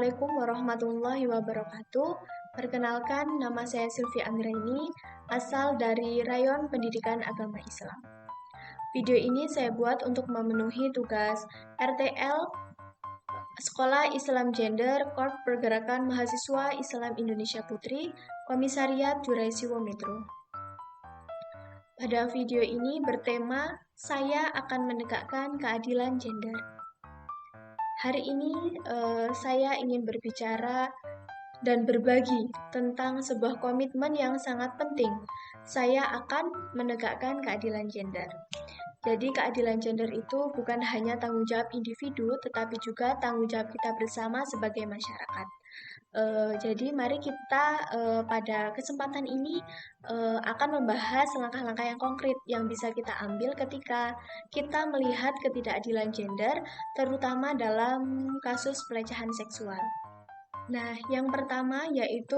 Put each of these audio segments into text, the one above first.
Assalamualaikum warahmatullahi wabarakatuh. Perkenalkan, nama saya Sylvia Anggraini, asal dari Rayon Pendidikan Agama Islam. Video ini saya buat untuk memenuhi tugas RTL Sekolah Islam Gender Korp Pergerakan Mahasiswa Islam Indonesia Putri, Komisariat Juraisiwo Metro. Pada video ini bertema, saya akan menegakkan keadilan gender. Hari ini saya ingin berbicara dan berbagi tentang sebuah komitmen yang sangat penting. Saya akan menegakkan keadilan gender. Jadi keadilan gender itu bukan hanya tanggung jawab individu, tetapi juga tanggung jawab kita bersama sebagai masyarakat. Jadi mari kita pada kesempatan ini akan membahas langkah-langkah yang konkret yang bisa kita ambil ketika kita melihat ketidakadilan gender, terutama dalam kasus pelecehan seksual. Nah, yang pertama yaitu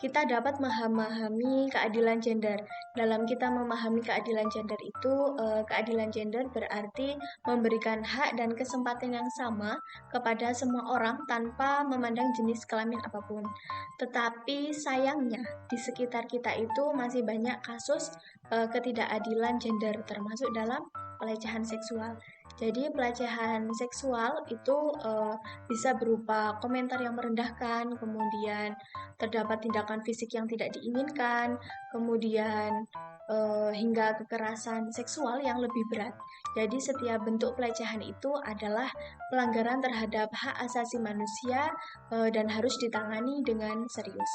kita dapat memahami keadilan gender. Dalam kita memahami keadilan gender itu, keadilan gender berarti memberikan hak dan kesempatan yang sama kepada semua orang tanpa memandang jenis kelamin apapun. Tetapi sayangnya di sekitar kita itu masih banyak kasus ketidakadilan gender, termasuk dalam pelecehan seksual. Jadi pelecehan seksual itu bisa berupa komentar yang merendahkan, kemudian terdapat tindakan fisik yang tidak diinginkan, kemudian hingga kekerasan seksual yang lebih berat. Jadi setiap bentuk pelecehan itu adalah pelanggaran terhadap hak asasi manusia dan harus ditangani dengan serius.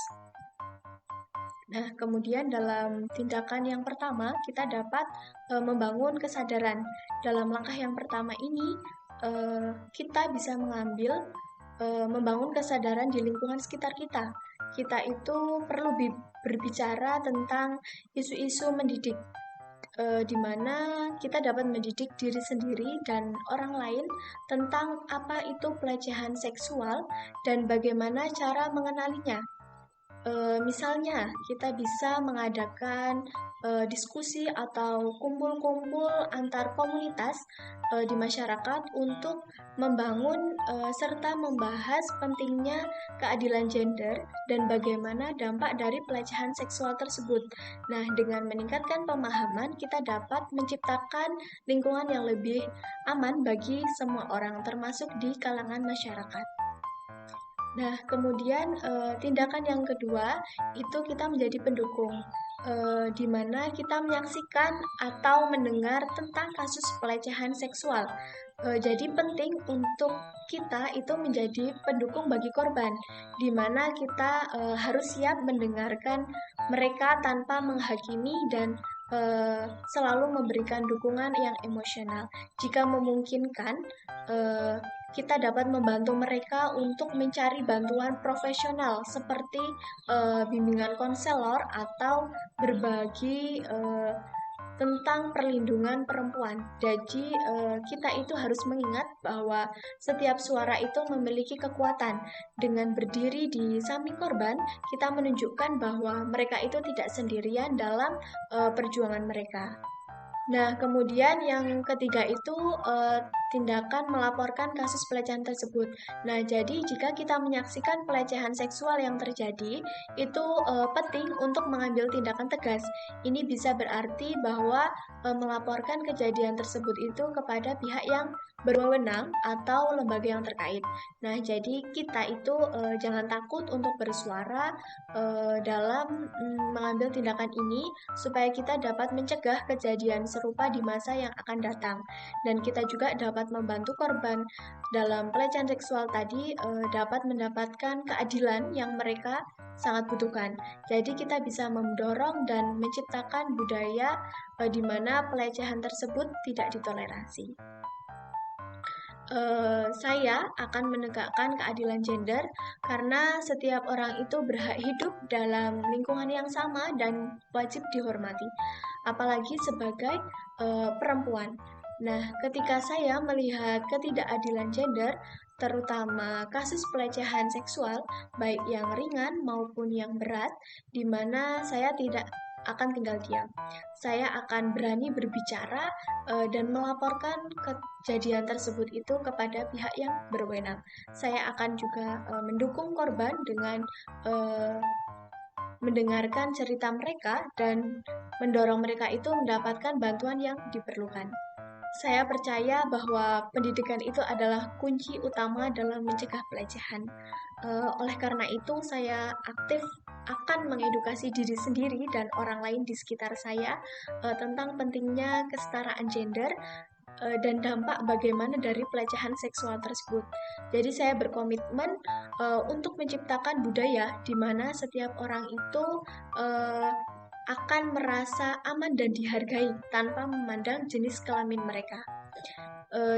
Nah, kemudian dalam tindakan yang pertama, kita dapat membangun kesadaran. Dalam langkah yang pertama ini, kita bisa membangun kesadaran di lingkungan sekitar kita. Kita itu perlu berbicara tentang isu-isu mendidik, di mana kita dapat mendidik diri sendiri dan orang lain tentang apa itu pelecehan seksual dan bagaimana cara mengenalinya. Misalnya, kita bisa mengadakan diskusi atau kumpul-kumpul antar komunitas di masyarakat untuk membangun serta membahas pentingnya keadilan gender dan bagaimana dampak dari pelecehan seksual tersebut. Nah, dengan meningkatkan pemahaman, kita dapat menciptakan lingkungan yang lebih aman bagi semua orang, termasuk di kalangan masyarakat. Nah, kemudian tindakan yang kedua itu kita menjadi pendukung, di mana kita menyaksikan atau mendengar tentang kasus pelecehan seksual. Jadi penting untuk kita itu menjadi pendukung bagi korban, di mana kita harus siap mendengarkan mereka tanpa menghakimi dan selalu memberikan dukungan yang emosional. Jika memungkinkan, kita dapat membantu mereka untuk mencari bantuan profesional seperti bimbingan konselor atau berbagi tentang perlindungan perempuan. Jadi kita itu harus mengingat bahwa setiap suara itu memiliki kekuatan. Dengan berdiri di samping korban, kita menunjukkan bahwa mereka itu tidak sendirian dalam perjuangan mereka. Nah, kemudian yang ketiga itu tindakan melaporkan kasus pelecehan tersebut. Nah, jadi jika kita menyaksikan pelecehan seksual yang terjadi, itu penting untuk mengambil tindakan tegas. Ini bisa berarti bahwa melaporkan kejadian tersebut itu kepada pihak yang berwenang atau lembaga yang terkait. Nah, jadi kita itu jangan takut untuk bersuara dalam mengambil tindakan ini supaya kita dapat mencegah kejadian serupa di masa yang akan datang. Dan kita juga dapat membantu korban dalam pelecehan seksual tadi dapat mendapatkan keadilan yang mereka sangat butuhkan. Jadi kita bisa mendorong dan menciptakan budaya di mana pelecehan tersebut tidak ditoleransi. Saya akan menegakkan keadilan gender karena setiap orang itu berhak hidup dalam lingkungan yang sama dan wajib dihormati, apalagi sebagai perempuan. Nah, ketika saya melihat ketidakadilan gender, terutama kasus pelecehan seksual, baik yang ringan maupun yang berat, di mana saya tidak akan tinggal diam. Saya akan berani berbicara dan melaporkan kejadian tersebut itu kepada pihak yang berwenang. Saya akan juga mendukung korban dengan mendengarkan cerita mereka dan mendorong mereka itu mendapatkan bantuan yang diperlukan. Saya percaya bahwa pendidikan itu adalah kunci utama dalam mencegah pelecehan. Oleh karena itu, saya aktif akan mengedukasi diri sendiri dan orang lain di sekitar saya tentang pentingnya kesetaraan gender dan dampak bagaimana dari pelecehan seksual tersebut. Jadi saya berkomitmen untuk menciptakan budaya di mana setiap orang itu uh, akan merasa aman dan dihargai tanpa memandang jenis kelamin mereka.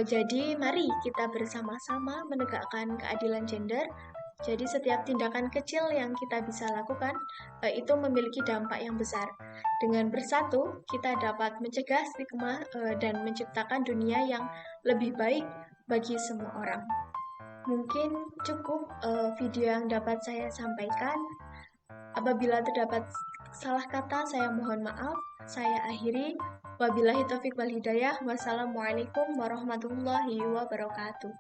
Jadi mari kita bersama-sama menegakkan keadilan gender. Jadi setiap tindakan kecil yang kita bisa lakukan itu memiliki dampak yang besar. Dengan bersatu, kita dapat mencegah stigma dan menciptakan dunia yang lebih baik bagi semua orang. Mungkin cukup video yang dapat saya sampaikan. Apabila terdapat salah kata, saya mohon maaf. Saya akhiri. Wabillahi taufiq wal hidayah. Wassalamualaikum warahmatullahi wabarakatuh.